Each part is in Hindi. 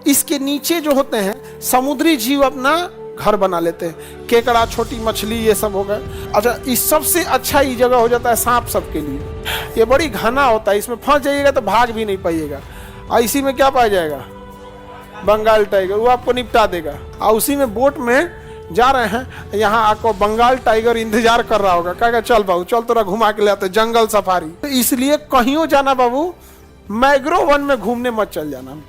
इसके नीचे जो होते हैं समुद्री जीव अपना घर बना लेते हैं, केकड़ा, छोटी मछली, ये सब हो गए। अच्छा, इस सबसे अच्छा ये जगह हो जाता है सांप सबके लिए। ये बड़ी घना होता है, इसमें फंस जाइएगा तो भाग भी नहीं पाइएगा। और इसी में क्या पाया जाएगा? बंगाल टाइगर, वो आपको निपटा देगा। और उसी में बोट में जा रहे हैं, यहाँ आपको बंगाल टाइगर इंतजार कर रहा होगा, कहेगा चल बाबू चल तोरा घुमा के ले आते, जंगल सफारी। तो इसलिए कहीं जाना बाबू, मैंग्रोव वन में घूमने मत चल जाना।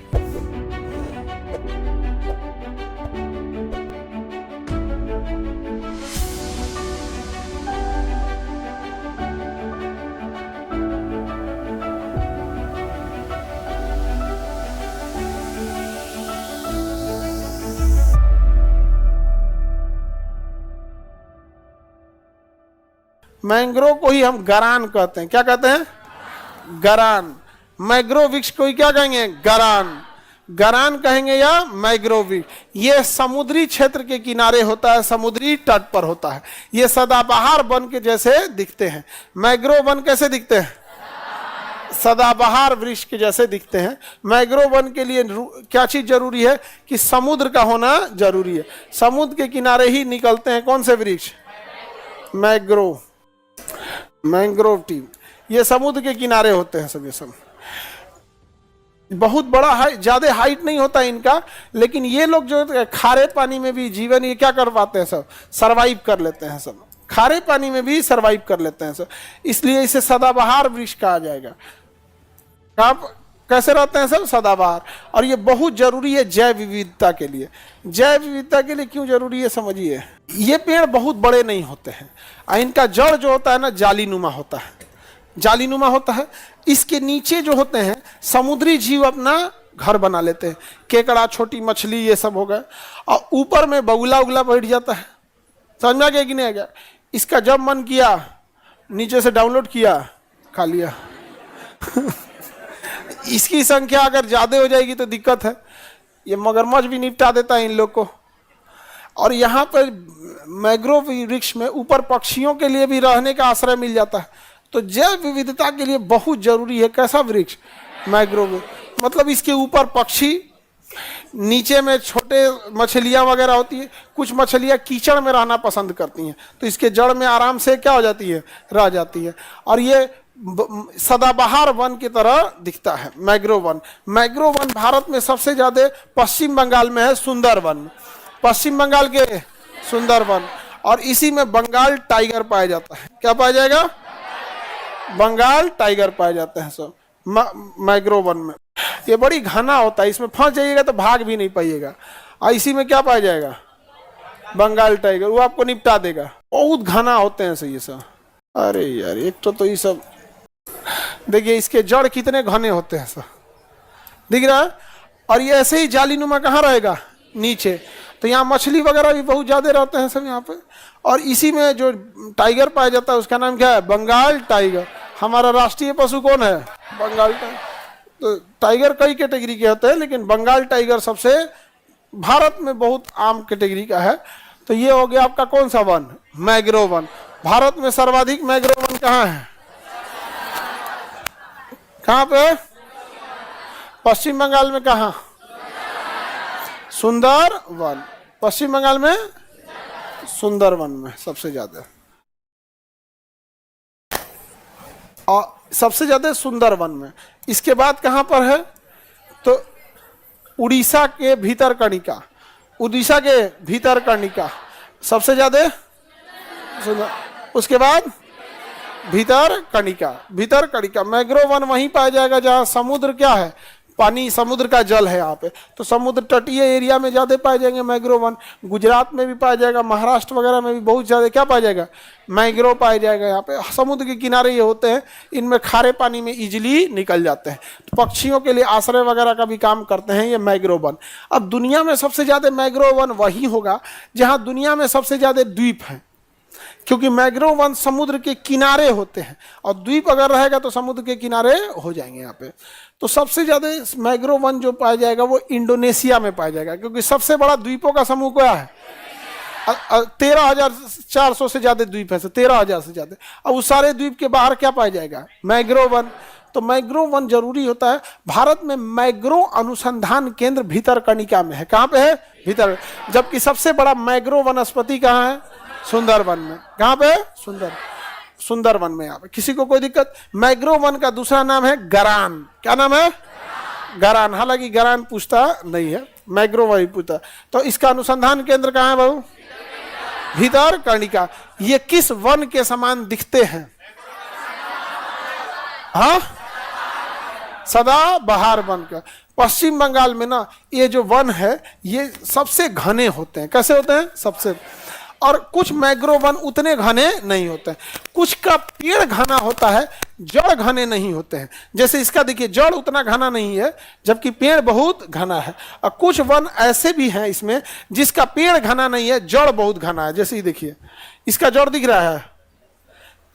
मैंग्रोव को ही हम गरान कहते हैं। क्या कहते हैं? गरान। मैंग्रोव वृक्ष को ही क्या कहेंगे? गरान। गरान कहेंगे या मैंग्रोव वृक्ष। ये समुद्री क्षेत्र के किनारे होता है, समुद्री तट पर होता है। ये सदाबहार वन के जैसे दिखते हैं। मैंग्रोव वन कैसे दिखते हैं? सदाबहार वृक्ष के जैसे दिखते हैं। मैंग्रोव वन के लिए क्या चीज जरूरी है? कि समुद्र का होना जरूरी है। समुद्र के किनारे ही निकलते हैं कौन से वृक्ष? मैंग्रोव। मैंग्रोव टी, ये समुद्र के किनारे होते हैं सब। ये सब बहुत बड़ा ज्यादा हाइट नहीं होता इनका, लेकिन ये लोग जो खारे पानी में भी जीवन ये क्या कर पाते हैं, सब सरवाइव कर लेते हैं। सब खारे पानी में भी सरवाइव कर लेते हैं सब, इसलिए इसे सदाबहार वृक्ष कहा जाएगा। आप कैसे रहते हैं सब? सदाबहार। और ये बहुत जरूरी है जैव विविधता के लिए। जैव विविधता के लिए क्यों जरूरी है समझिए। ये पेड़ बहुत बड़े नहीं होते हैं, इनका जड़ जो होता है ना जालीनुमा होता है। जालीनुमा होता है। इसके नीचे जो होते हैं समुद्री जीव अपना घर बना लेते हैं, केकड़ा, छोटी मछली, ये सब हो गए। और ऊपर में बगुला उगला बैठ जाता है। समझ में आ गया कि नहीं आ गया? इसका जब मन किया नीचे से डाउनलोड किया, खा लिया। इसकी संख्या अगर ज्यादा हो जाएगी तो दिक्कत है। ये मगरमच्छ भी निपटा देता है इन लोग को। और यहाँ पर मैंग्रोव वृक्ष में ऊपर पक्षियों के लिए भी रहने का आश्रय मिल जाता है। तो जैव विविधता के लिए बहुत जरूरी है कैसा वृक्ष? मैंग्रोव। मतलब इसके ऊपर पक्षी, नीचे में छोटे मछलियाँ वगैरह होती है। कुछ मछलियाँ कीचड़ में रहना पसंद करती हैं, तो इसके जड़ में आराम से क्या हो जाती है? रह जाती है। और ये सदाबहार वन की तरह दिखता है mangrove one. Mangrove one Bharat में सबसे ज्यादा पश्चिम बंगाल में है, सुंदरवन। पश्चिम बंगाल के सुंदरवन। और इसी में बंगाल टाइगर पाया जाता है। क्या पाया जाएगा? बंगाल टाइगर पाए जाते हैं सब मैंग्रोव वन में। ये बड़ी घना होता है, इसमें फंस जाइएगा तो भाग भी नहीं पाइएगा। और इसी में क्या पाया जाएगा? बंगाल टाइगर, वो आपको निपटा देगा। बहुत घना होते हैं ये सब। अरे यार, एक तो ये सब देखिए, इसके जड़ कितने घने होते हैं सब, दिख रहा है। और ये ऐसे ही जालीनुमा कहाँ रहेगा? नीचे। तो यहाँ मछली वगैरह भी बहुत ज्यादा रहते हैं सब यहाँ पे। और इसी में जो टाइगर पाया जाता है उसका नाम क्या है? बंगाल टाइगर। हमारा राष्ट्रीय पशु कौन है? बंगाल टाइगर। तो टाइगर कई कैटेगरी के होते हैं, लेकिन बंगाल टाइगर सबसे भारत में बहुत आम कैटेगरी का है। तो ये हो गया आपका कौन सा वन? Mangrove one. भारत में सर्वाधिक मैंग्रोव वन कहाँ है? कहाँ पे? पश्चिम बंगाल में। कहाँ? सुंदरवन। पश्चिम बंगाल में सुंदरवन में सबसे ज्यादा, और सबसे ज्यादा सुंदरवन में। इसके बाद कहां पर है? तो उड़ीसा के भीतरकनिका। उड़ीसा के भीतरकनिका सबसे ज्यादा। उसके बाद भीतरकनिका। भीतरकनिका मैंग्रोव वन वहीं पाया जाएगा जहां समुद्र क्या है? पानी, समुद्र का जल है यहाँ पे। तो समुद्र तटीय एरिया में ज्यादा पाए जाएंगे मैंग्रोव वन। गुजरात में भी पाया जाएगा, महाराष्ट्र वगैरह में भी बहुत ज्यादा क्या पाया जाएगा? मैंग्रोव पाया जाएगा। यहाँ पे समुद्र के किनारे ये होते हैं, इनमें खारे पानी में इजिली निकल जाते हैं। तो पक्षियों के लिए आश्रय वगैरह का भी काम करते हैं ये मैंग्रोव वन। अब दुनिया में सबसे ज्यादा मैंग्रोव वन वही होगा जहाँ दुनिया में सबसे ज्यादा द्वीप है, क्योंकि मैंग्रोव वन समुद्र के किनारे होते हैं। और द्वीप अगर रहेगा तो समुद्र के किनारे हो जाएंगे यहाँ पे। तो सबसे ज्यादा मैंग्रोव वन जो पाया जाएगा वो इंडोनेशिया में पाया जाएगा, क्योंकि सबसे बड़ा द्वीपों का समूह क्या है? 13,400 से ज्यादा द्वीप है, 13,000 से ज्यादा। अब उस सारे द्वीप के बाहर क्या पाया जाएगा? Mangrove one. तो मैग्रो वन जरूरी होता है। भारत में मैग्रो अनुसंधान केंद्र भीतरकनिका में है। कहाँ पे है? भीतर। जबकि सबसे बड़ा मैग्रो वनस्पति कहाँ है? सुंदरवन में। कहाँ पे? सुंदरवन में। यहाँ पे किसी को कोई दिक्कत? मैग्रो वन का दूसरा नाम है गरान। क्या नाम है? गरान। हालांकि गरान पूछता नहीं है, मैग्रो वही पूछता। तो इसका अनुसंधान केंद्र कहाँ है बाबू? भीतरकनिका। ये किस वन के समान दिखते हैं? हाँ, सदाबहार वन का। पश्चिम बंगाल में ना ये जो वन है ये सबसे घने होते हैं। कैसे होते हैं? सबसे। और कुछ मैग्रो वन उतने घने नहीं होते हैं। कुछ का पेड़ घना होता है, जड़ घने नहीं होते हैं। जैसे इसका देखिए, जड़ उतना घना नहीं है जबकि पेड़ बहुत घना है। और कुछ वन ऐसे भी हैं इसमें जिसका पेड़ घना नहीं है, जड़ बहुत घना है। जैसे ही देखिए, इसका जड़ दिख रहा है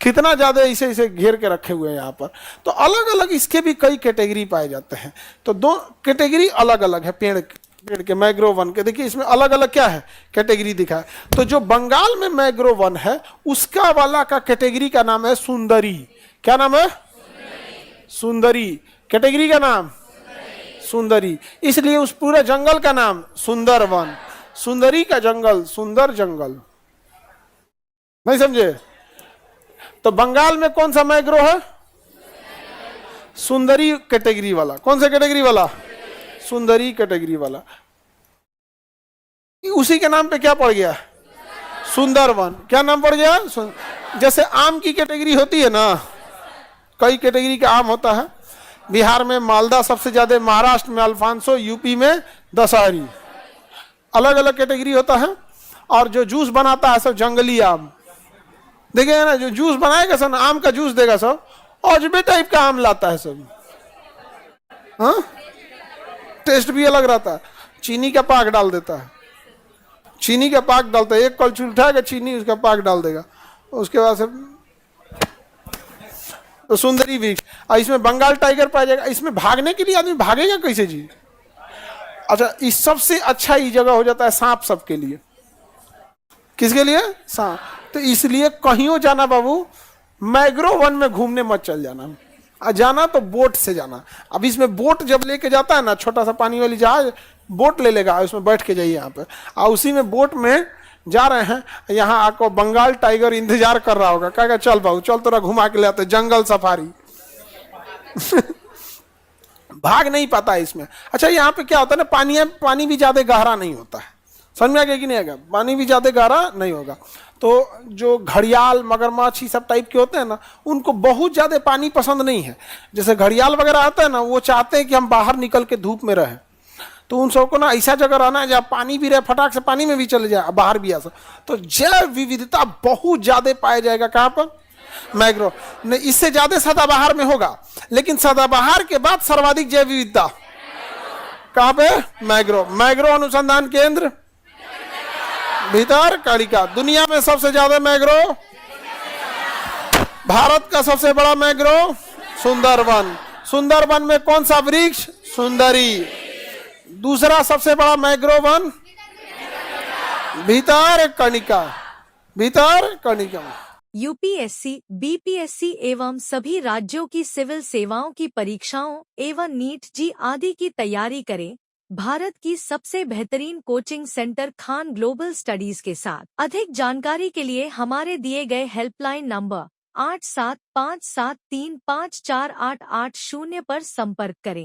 कितना ज्यादा इसे इसे घेर के रखे हुए हैं यहाँ पर। तो अलग अलग इसके भी कई कैटेगरी पाए जाते हैं। तो दो कैटेगरी अलग अलग है पेड़ के, मैग्रो वन के। देखिए इसमें अलग अलग क्या है? कैटेगरी दिखा है। तो जो बंगाल में मैग्रो वन है उसका वाला का कैटेगरी का नाम है सुंदरी। क्या नाम है? सुंदरी। कैटेगरी का नाम सुंदरी। इसलिए उस पूरे जंगल का नाम सुंदर वन। सुंदरी का जंगल, सुंदर जंगल। नहीं समझे? तो बंगाल में कौन सा मैग्रो है? सुंदरी कैटेगरी वाला। कौन सा कैटेगरी वाला? सुंदरी कैटेगरी वाला। उसी के नाम पे क्या पड़ गया? सुंदरवन। क्या नाम पड़ गया? जैसे आम की कैटेगरी होती है ना, कई कैटेगरी का आम होता है। बिहार में मालदा सबसे ज्यादा, महाराष्ट्र में अल्फांसो, यूपी में दशहरी। अलग अलग कैटेगरी होता है। और जो जूस बनाता है सब जंगली आम। देखिए ना, जो जूस बनाएगा सब, आम का जूस देगा सब, अजबे टाइप का आम लाता है सब। हाँ, टेस्ट भी अलग रहता है। चीनी का पाक डाल देता है, चीनी का पाक डालता है। एक कलछुल उठाएगा चीनी, उसका पाक डाल देगा। उसके बाद से तो सुंदरी वृक्ष। और इसमें बंगाल टाइगर पाया जाएगा। इसमें भागने के लिए आदमी भागेगा कैसे जी? अच्छा, इस सबसे अच्छा ये जगह हो जाता है सांप सबके लिए। किसके लिए? सांप। तो इसलिए कहीं जाना बाबू, मैग्रो वन में घूमने मत चल जाना। जाना तो बोट से जाना। अब इसमें बोट जब लेके जाता है ना, छोटा सा पानी वाली जहाज, बोट ले लेगा, उसमें बैठ के जाइए यहाँ पे। और उसी में बोट में जा रहे हैं, यहाँ आपको बंगाल टाइगर इंतजार कर रहा होगा, कहेगा चल बाबू चल तोरा घुमा के ले आते, जंगल सफारी। भाग नहीं पाता है इसमें। अच्छा, यहाँ पे क्या होता है ना, पानी भी ज्यादा गहरा नहीं होता है। समझ में आ गया कि नहीं आएगा? पानी भी ज्यादा गहरा नहीं होगा। तो जो घड़ियाल, मगरमच्छ ये सब टाइप के होते हैं ना, उनको बहुत ज्यादा पानी पसंद नहीं है। जैसे घड़ियाल वगैरह आता है ना, वो चाहते हैं कि हम बाहर निकल के धूप में रहें। तो उन सबको ना ऐसा जगह रहना है जहाँ पानी भी रहे, फटाक से पानी में भी चले जाए, बाहर भी आ सकते। तो जैव विविधता बहुत ज्यादा पाया जाएगा। कहाँ पर? मैग्रो। इससे ज्यादा सदाबहार में होगा, लेकिन सदाबहार के बाद सर्वाधिक जैव विविधता कहाँ पे? मैग्रो। मैग्रो अनुसंधान केंद्र भीतरकनिका। दुनिया में सबसे ज्यादा मैग्रो, भारत का सबसे बड़ा मैग्रो सुंदरवन। सुंदरवन में कौन सा वृक्ष? सुंदरी। दूसरा सबसे बड़ा मैग्रो one Bhitarkanika. Bhitarkanika. UPSC, BPSC एवं सभी राज्यों की सिविल सेवाओं की परीक्षाओं एवं नीट जी आदि की तैयारी करें भारत की सबसे बेहतरीन coaching centre Khan global studies के साथ। अधिक जानकारी के लिए हमारे दिए गए हेल्पलाइन नंबर 8757354880 पर संपर्क करें।